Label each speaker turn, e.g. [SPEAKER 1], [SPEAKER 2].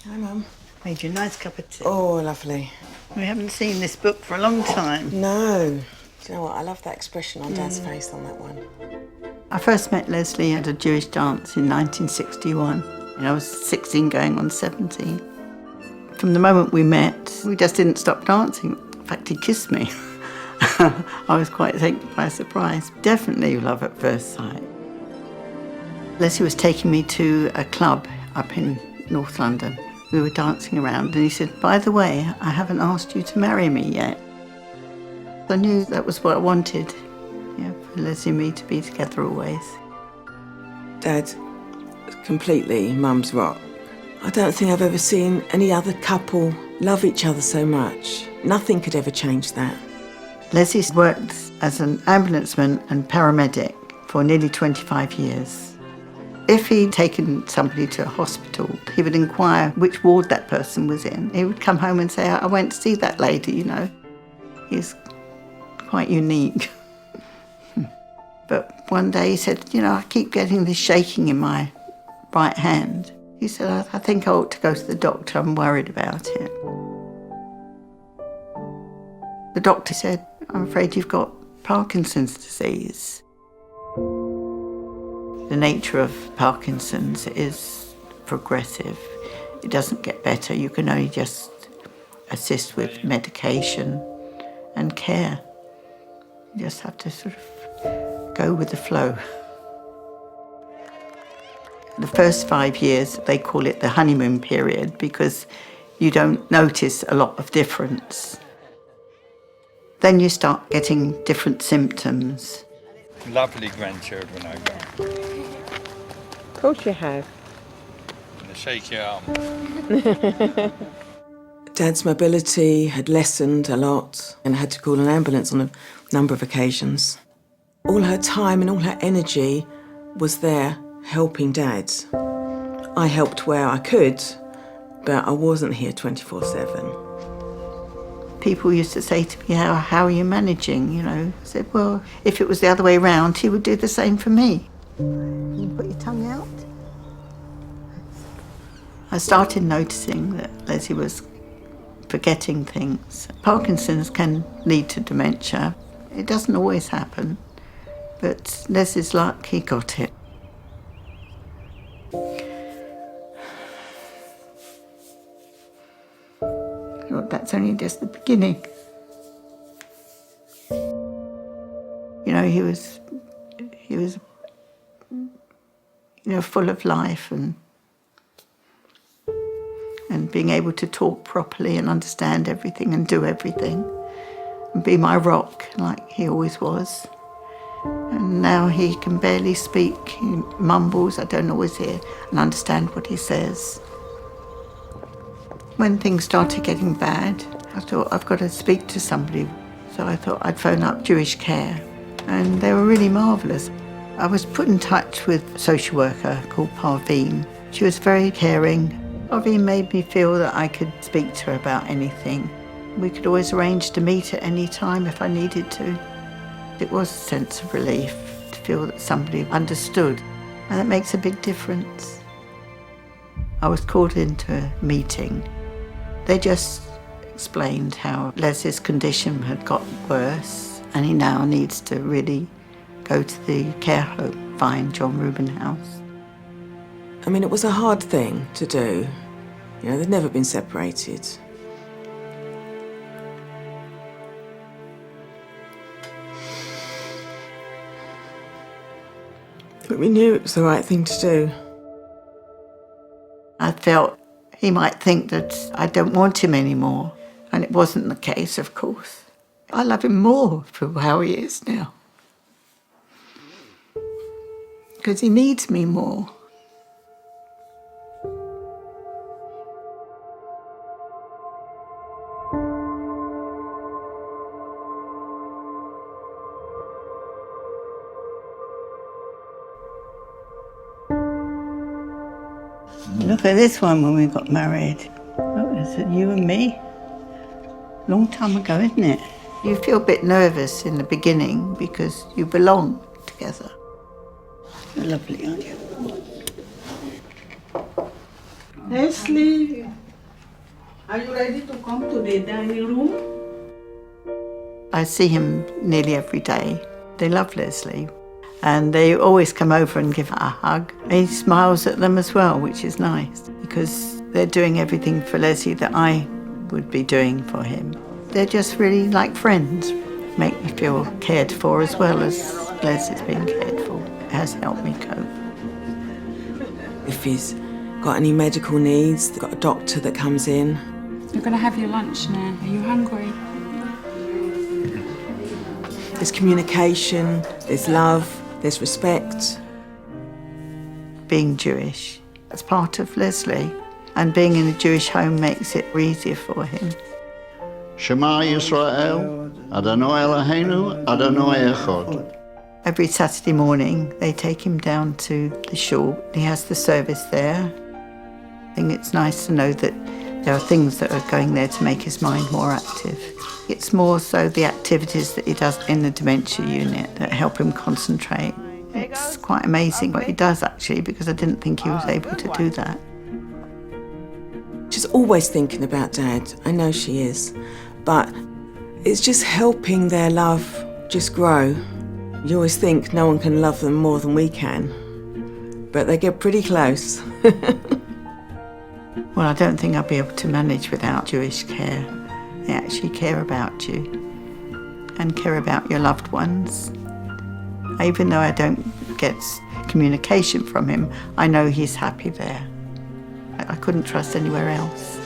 [SPEAKER 1] Hi, Mum.
[SPEAKER 2] Made you a nice cup of tea.
[SPEAKER 1] Oh, lovely.
[SPEAKER 2] We haven't seen this book for a long time.
[SPEAKER 1] No. Do you know what? I love that expression on Dad's face on that one.
[SPEAKER 2] I first met Leslie at a Jewish dance in 1961. I was 16 going on 17. From the moment we met, we just didn't stop dancing. In fact, he kissed me. I was quite taken by surprise. Definitely love at first sight. Leslie was taking me to a club up in North London. We were dancing around and he said, "By the way, I haven't asked you to marry me yet." I knew that was what I wanted, for Leslie and me to be together always.
[SPEAKER 1] Dad, completely Mum's rock. I don't think I've ever seen any other couple love each other so much. Nothing could ever change that.
[SPEAKER 2] Leslie's worked as an ambulanceman and paramedic for nearly 25 years. If he'd taken somebody to a hospital, he would inquire which ward that person was in. He would come home and say, "I went to see that lady, He's quite unique. But one day he said, "I keep getting this shaking in my right hand." He said, I think I ought to go to the doctor. I'm worried about it." The doctor said, "I'm afraid you've got Parkinson's disease." The nature of Parkinson's is progressive. It doesn't get better. You can only just assist with medication and care. You just have to sort of go with the flow. The first 5 years, they call it the honeymoon period because you don't notice a lot of difference. Then you start getting different symptoms.
[SPEAKER 3] Lovely grandchildren I've got.
[SPEAKER 4] Of course you have.
[SPEAKER 3] And they shake your arm.
[SPEAKER 1] Dad's mobility had lessened a lot and had to call an ambulance on a number of occasions. All her time and all her energy was there helping Dad. I helped where I could, but I wasn't here 24/7.
[SPEAKER 2] People used to say to me, how are you managing? I said, well, if it was the other way around, he would do the same for me. Can you put your tongue out? I started noticing that Leslie was forgetting things. Parkinson's can lead to dementia. It doesn't always happen, but Leslie's luck, he got it. Well, that's only just the beginning. He was full of life and being able to talk properly and understand everything and do everything and be my rock like he always was. And now he can barely speak. He mumbles. I don't always hear and understand what he says. When things started getting bad, I thought, I've got to speak to somebody. So I thought I'd phone up Jewish Care, and they were really marvellous. I was put in touch with a social worker called Parveen. She was very caring. Parveen made me feel that I could speak to her about anything. We could always arrange to meet at any time if I needed to. It was a sense of relief to feel that somebody understood, and that makes a big difference. I was called into a meeting. They just explained how Leslie's condition had gotten worse and he now needs to really go to the care home, find John Reuben House.
[SPEAKER 1] I mean, it was a hard thing to do. They'd never been separated. But we knew it was the right thing to do.
[SPEAKER 2] I felt he might think that I don't want him anymore, and it wasn't the case, of course. I love him more for how he is now, because he needs me more. Look at this one when we got married. Oh, is it you and me? Long time ago, isn't it? You feel a bit nervous in the beginning because you belong together. You're lovely, aren't you?
[SPEAKER 5] Leslie, are you ready to come to the dining room?
[SPEAKER 2] I see him nearly every day. They love Leslie and they always come over and give her a hug. He smiles at them as well, which is nice because they're doing everything for Leslie that I would be doing for him. They're just really like friends. Make me feel cared for as well as Leslie's been cared for. It has helped me cope.
[SPEAKER 1] If he's got any medical needs, they've got a doctor that comes in.
[SPEAKER 6] You're going to have your lunch now. Are you hungry?
[SPEAKER 1] There's communication, there's love, there's respect.
[SPEAKER 2] Being Jewish, that's part of Leslie, and being in a Jewish home makes it easier for him.
[SPEAKER 7] Shema Yisrael, Adonai Eloheinu, Adonai Echad.
[SPEAKER 2] Every Saturday morning, they take him down to the shul. He has the service there. I think it's nice to know that there are things that are going there to make his mind more active. It's more so the activities that he does in the dementia unit that help him concentrate. It's quite amazing what he does, actually, because I didn't think he was able to do that.
[SPEAKER 1] She's always thinking about Dad. I know she is. But it's just helping their love just grow. You always think no one can love them more than we can. But they get pretty close.
[SPEAKER 2] Well, I don't think I'll be able to manage without Jewish care. They actually care about you and care about your loved ones. Even though I don't get communication from him, I know he's happy there. I couldn't trust anywhere else.